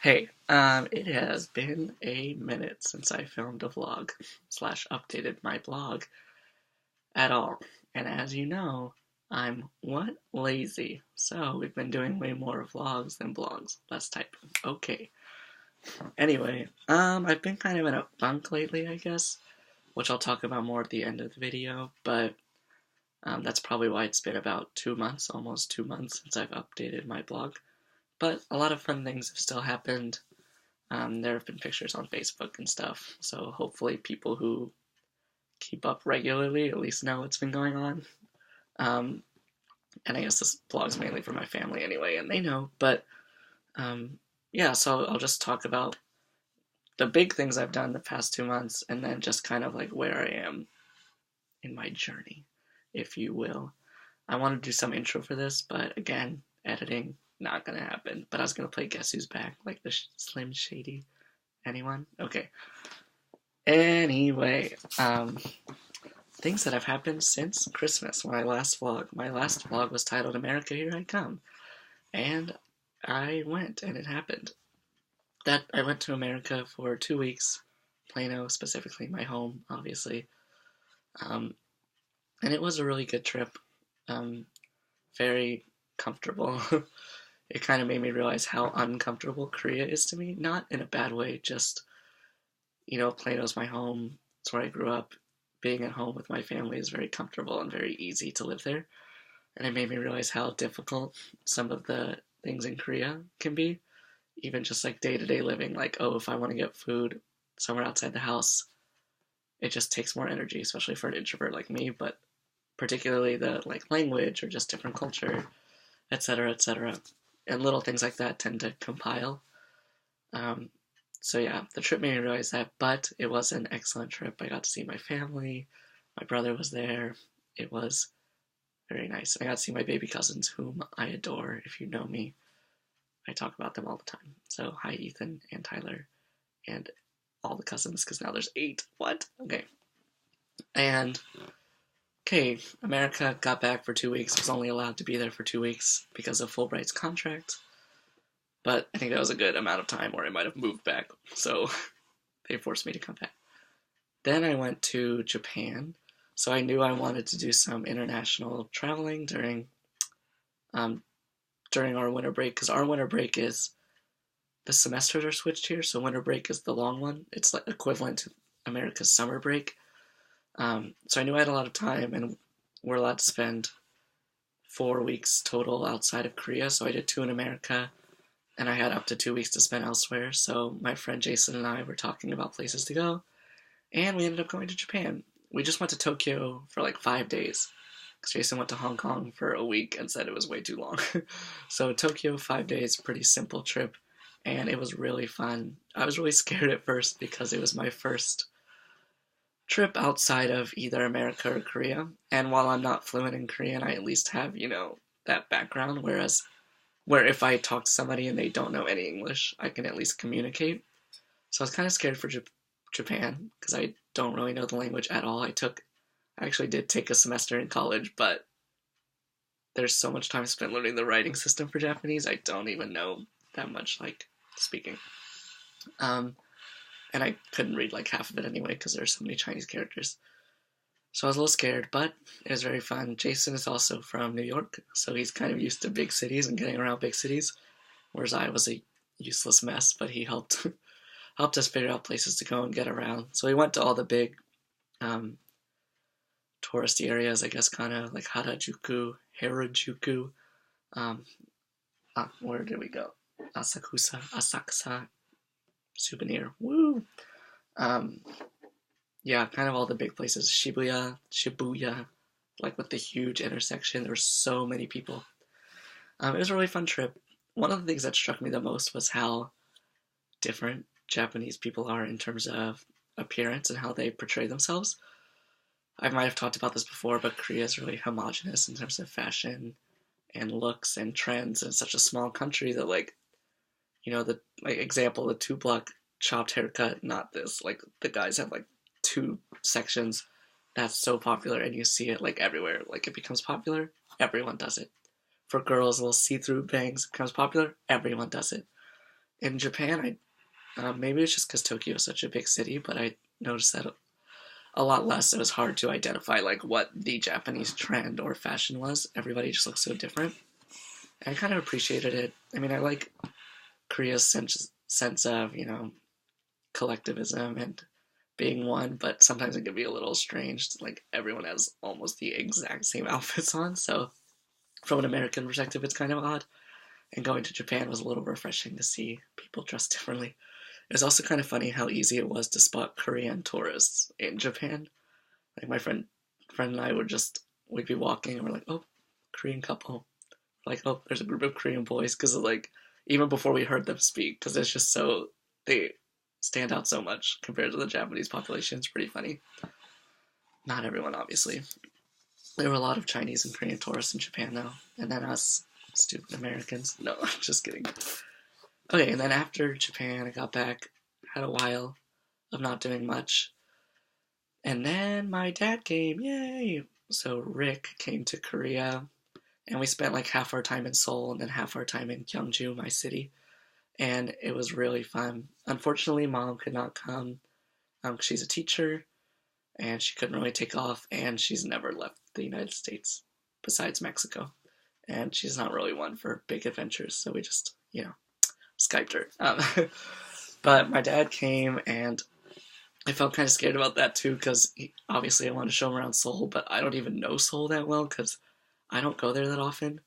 It has been a minute since I filmed a vlog slash updated my blog at all. And as you know, I'm what? Lazy. So we've been doing way more vlogs than blogs. Less typing. Okay. Anyway, I've been kind of in a funk lately, I guess, which I'll talk about more at the end of the video, but that's probably why it's been about 2 months, almost 2 months since I've updated my blog. But a lot of fun things have still happened. There have been pictures on Facebook and stuff, so hopefully people who keep up regularly at least know what's been going on. Um, and I guess this blog's mainly for my family anyway, and they know. But yeah, so I'll just talk about the big things I've done the past 2 months, and then just kind of like where I am in my journey, if you will. I want to do some intro for this, but again, editing, not gonna happen. But I was gonna play Guess Who's Back, like the Slim Shady. Anyone? Okay. Anyway, things that have happened since Christmas, my last vlog. My last vlog was titled America, Here I Come. And I went, and it happened. I went to America for 2 weeks, Plano specifically, my home, obviously. And it was a really good trip. Very comfortable. It kind of made me realize how uncomfortable Korea is to me. Not in a bad way, just, Plano's my home. It's where I grew up. Being at home with my family is very comfortable and very easy to live there. And it made me realize how difficult some of the things in Korea can be. Even just like day-to-day living, like, oh, if I want to get food somewhere outside the house, it just takes more energy, especially for an introvert like me, but particularly the like language or just different culture, etc., etc. And little things like that tend to compile. So yeah, the trip made me realize that, but it was an excellent trip. I got to see my family. My brother was there. It was very nice. I got to see my baby cousins, whom I adore. If you know me, I talk about them all the time. So hi, Ethan and Tyler and all the cousins, because now there's 8. What? Okay. And okay, America got back for 2 weeks. Was only allowed to be there for 2 weeks because of Fulbright's contract. But I think that was a good amount of time, or I might have moved back. So they forced me to come back. Then I went to Japan. So I knew I wanted to do some international traveling during our winter break, because our winter break is, the semesters are switched here, so winter break is the long one. It's like equivalent to America's summer break. So I knew I had a lot of time, and we're allowed to spend 4 weeks total outside of Korea. So I did 2 in America, and I had up to 2 weeks to spend elsewhere. So my friend Jason and I were talking about places to go, and we ended up going to Japan. We just went to Tokyo for like 5 days, because Jason went to Hong Kong for a week and said it was way too long. So Tokyo, 5 days, pretty simple trip, and it was really fun. I was really scared at first because it was my first trip outside of either America or Korea. And while I'm not fluent in Korean, I at least have, that background. Where if I talk to somebody and they don't know any English, I can at least communicate. So I was kind of scared for Japan because I don't really know the language at all. I actually did take a semester in college, but there's so much time spent learning the writing system for Japanese, I don't even know that much, like, speaking. And I couldn't read like half of it anyway because there's so many Chinese characters. So I was a little scared, but it was very fun. Jason is also from New York, so he's kind of used to big cities and getting around big cities, whereas I was a useless mess, but he helped us figure out places to go and get around. So we went to all the big touristy areas, I guess, kind of like Harajuku. Where did we go? Asakusa, Souvenir. Woo! Yeah, kind of all the big places. Shibuya, like with the huge intersection. There were so many people. It was a really fun trip. One of the things that struck me the most was how different Japanese people are in terms of appearance and how they portray themselves. I might have talked about this before, but Korea is really homogenous in terms of fashion and looks and trends. And it's such a small country that, like, the example, the 2 block chopped haircut, not this. Like, the guys have like 2 sections. That's so popular, and you see it like everywhere. Like, it becomes popular, everyone does it. For girls, little see-through bangs becomes popular, everyone does it. in Japan, maybe it's just because Tokyo is such a big city, but I noticed that a lot less. It was hard to identify like what the Japanese trend or fashion was. Everybody just looks so different. And I kind of appreciated it. I mean, I like Korea's sense of collectivism and being one, but sometimes it can be a little strange. Like everyone has almost the exact same outfits on, so from an American perspective, it's kind of odd. And going to Japan was a little refreshing to see people dressed differently. It was also kind of funny how easy it was to spot Korean tourists in Japan. Like my friend and I we'd be walking and we're like, oh, Korean couple. Like, oh, there's a group of Korean boys because like even before we heard them speak, because it's just so they stand out so much compared to the Japanese population. It's pretty funny. Not everyone, obviously. There were a lot of Chinese and Korean tourists in Japan, though, and then us stupid Americans. No, just kidding. Okay, and then after Japan, I got back, had a while of not doing much, and then my dad came, yay! So Rick came to Korea, and we spent like half our time in Seoul and then half our time in Gyeongju, my city, and it was really fun. Unfortunately, Mom could not come. She's a teacher, and she couldn't really take off, and she's never left the United States besides Mexico, and she's not really one for big adventures, so we just, Skyped her. But my dad came, and I felt kind of scared about that too, because obviously I wanted to show him around Seoul, but I don't even know Seoul that well, because I don't go there that often.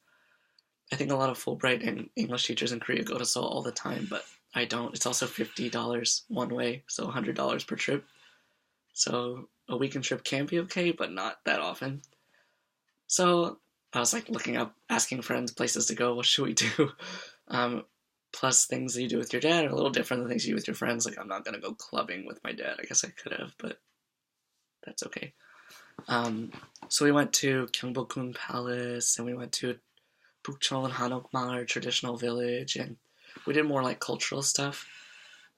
I think a lot of Fulbright and English teachers in Korea go to Seoul all the time, but I don't. It's also $50 one way, so $100 per trip. So a weekend trip can be okay, but not that often. So I was like looking up, asking friends places to go. What should we do? Plus things that you do with your dad are a little different than things you do with your friends. Like I'm not gonna go clubbing with my dad. I guess I could have, but that's okay. So we went to Gyeongbokgung Palace, and we went to Bukchon Hanokmaar traditional village, and we did more like cultural stuff.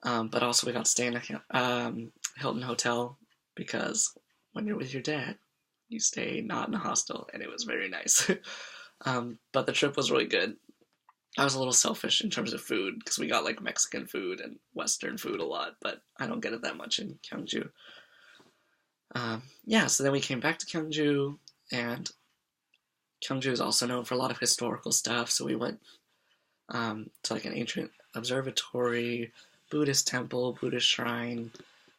But also we got to stay in a Hilton hotel, because when you're with your dad, you stay not in a hostel, and it was very nice. But the trip was really good. I was a little selfish in terms of food, because we got like Mexican food and Western food a lot, but I don't get it that much in Gyeongju. So then we came back to Gyeongju, and Gyeongju is also known for a lot of historical stuff, so we went to like an ancient observatory, Buddhist temple, Buddhist shrine,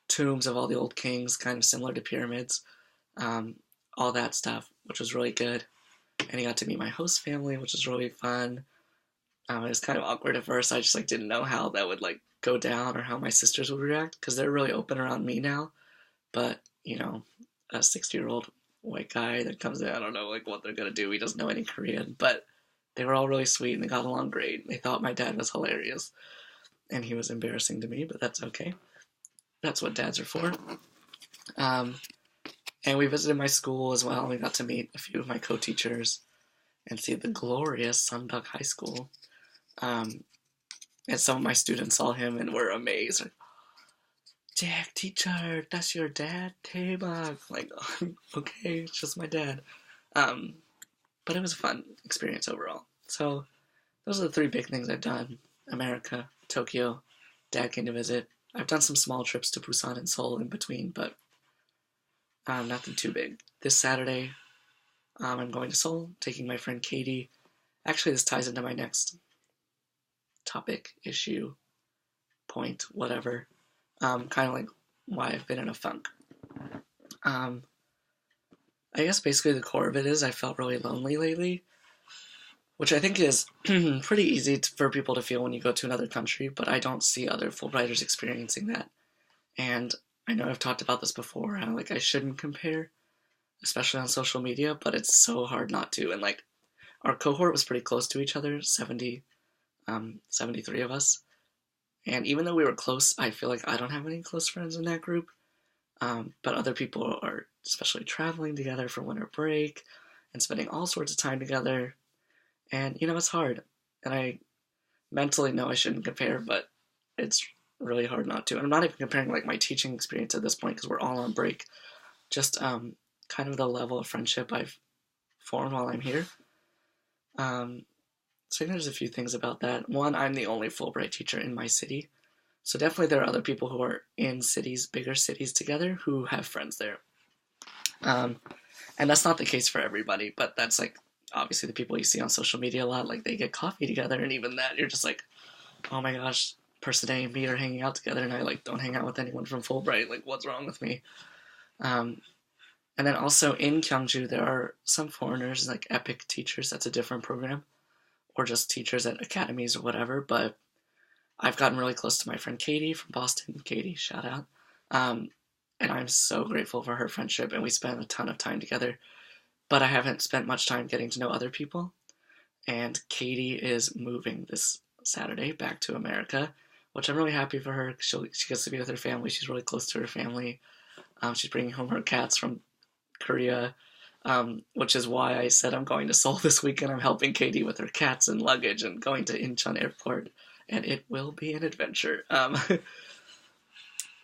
tombs of all the old kings, kind of similar to pyramids, all that stuff, which was really good. And I got to meet my host family, which was really fun. It was kind of awkward at first. I just like didn't know how that would like go down or how my sisters would react, because they're really open around me now. But a 60-year-old white guy that comes in, I don't know like what they're gonna do. He doesn't know any Korean, but they were all really sweet and they got along great. They thought my dad was hilarious, and he was embarrassing to me, but that's okay. That's what dads are for. And we visited my school as well. We got to meet a few of my co-teachers and see the glorious Sunduk High School. And some of my students saw him and were amazed. Like, Jack, teacher, that's your dad? 대박. Like, okay, it's just my dad. But it was a fun experience overall. So those are the three big things I've done. America, Tokyo, dad came to visit. I've done some small trips to Busan and Seoul in between, but nothing too big. This Saturday, I'm going to Seoul, taking my friend Katie. Actually, this ties into my next topic, issue, point, whatever. Kind of like why I've been in a funk. I guess basically the core of it is I felt really lonely lately, which I think is pretty easy for people to feel when you go to another country, but I don't see other Fulbrighters experiencing that. And I know I've talked about this before, how like I shouldn't compare, especially on social media, but it's so hard not to. And like our cohort was pretty close to each other, 73 of us. And even though we were close, I feel like I don't have any close friends in that group. But other people are especially traveling together for winter break and spending all sorts of time together. And, it's hard. And I mentally know I shouldn't compare, but it's really hard not to. And I'm not even comparing like my teaching experience at this point, because we're all on break. Just kind of the level of friendship I've formed while I'm here. So there's a few things about that. One, I'm the only Fulbright teacher in my city. So definitely there are other people who are in cities, bigger cities together, who have friends there. Um, and that's not the case for everybody, but that's like obviously the people you see on social media a lot, like they get coffee together, and even that, you're just like, oh my gosh, person A and B are hanging out together, and I like don't hang out with anyone from Fulbright. Like, what's wrong with me? Um, and then also in Kyungju, there are some foreigners, like Epic teachers. That's a different program, or just teachers at academies or whatever. But I've gotten really close to my friend Katie from Boston. Katie, shout out. Um, and I'm so grateful for her friendship, and we spent a ton of time together. But I haven't spent much time getting to know other people. And Katie is moving this Saturday back to America, which I'm really happy for her. She gets to be with her family. She's really close to her family. She's bringing home her cats from Korea, which is why I said I'm going to Seoul this weekend. I'm helping Katie with her cats and luggage and going to Incheon Airport, and it will be an adventure.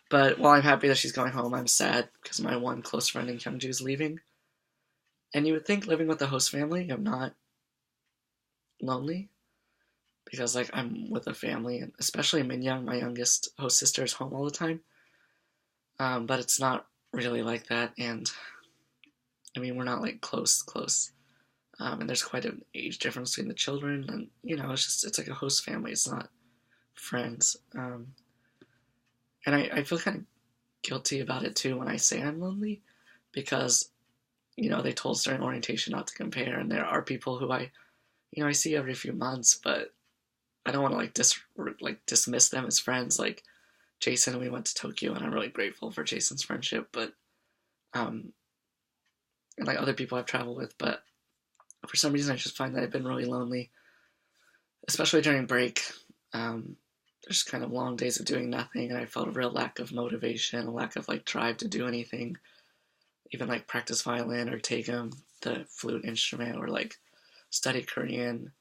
But while I'm happy that she's going home, I'm sad because my one close friend in Kyungju is leaving. And you would think living with a host family, I'm not lonely because like I'm with a family, and especially Minyoung, my youngest host sister, is home all the time. But it's not really like that, and I mean we're not like close. And there's quite an age difference between the children, and it's like a host family. It's not friends. And I feel kind of guilty about it too when I say I'm lonely, because they told us during orientation not to compare, and there are people who I see every few months, but I don't want to dismiss them as friends. Like Jason, we went to Tokyo, and I'm really grateful for Jason's friendship, but and like other people I've traveled with, but for some reason I just find that I've been really lonely, especially during break. There's kind of long days of doing nothing, and I felt a real lack of motivation, a lack of like drive to do anything, even like practice violin or take the flute instrument, or like study Korean.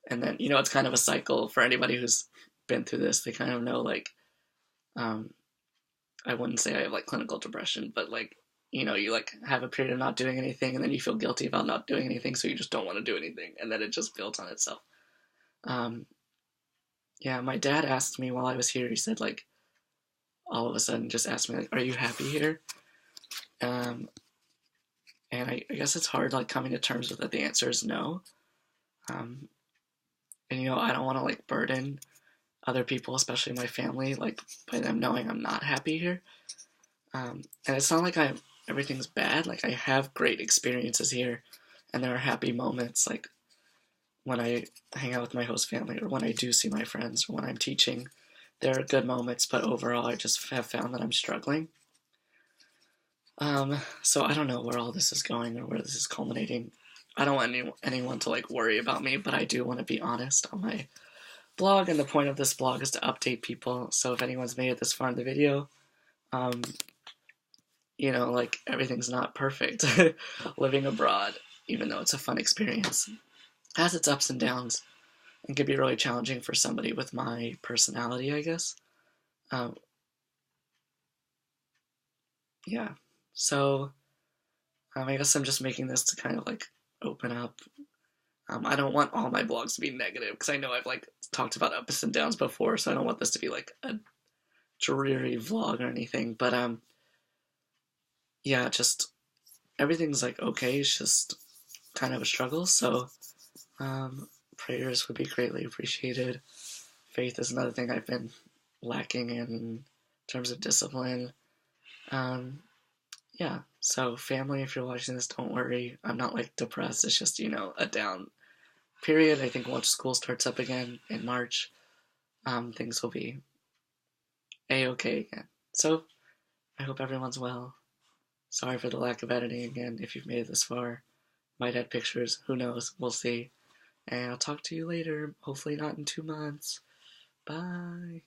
And then it's kind of a cycle for anybody who's been through this. They kind of know like I wouldn't say I have like clinical depression, but like you like have a period of not doing anything, and then you feel guilty about not doing anything, so you just don't want to do anything, and then it just builds on itself. Yeah, my dad asked me while I was here. He said like all of a sudden just asked me like, "Are you happy here?" And I guess it's hard like coming to terms with that. The answer is no. And I don't want to like burden other people, especially my family, like by them knowing I'm not happy here. And it's not like everything's bad. Like I have great experiences here, and there are happy moments, like when I hang out with my host family, or when I do see my friends, or when I'm teaching. There are good moments, but overall, I just have found that I'm struggling. So I don't know where all this is going or where this is culminating. I don't want anyone to like worry about me, but I do want to be honest on my blog, and the point of this blog is to update people. So if anyone's made it this far in the video, like everything's not perfect. Living abroad, even though it's a fun experience, has its ups and downs, and can be really challenging for somebody with my personality, I guess. Yeah. So I guess I'm just making this to kind of like open up. I don't want all my blogs to be negative, because I know I've like talked about ups and downs before, so I don't want this to be like a dreary vlog or anything. But yeah, just everything's like okay. It's just kind of a struggle. So prayers would be greatly appreciated. Faith is another thing I've been lacking in terms of discipline. Yeah. So family, if you're watching this, don't worry. I'm not like depressed. It's just a down period. I think once school starts up again in March, things will be a-okay again. So I hope everyone's well. Sorry for the lack of editing again. If you've made it this far, might add pictures. Who knows? We'll see. And I'll talk to you later. Hopefully not in 2 months. Bye.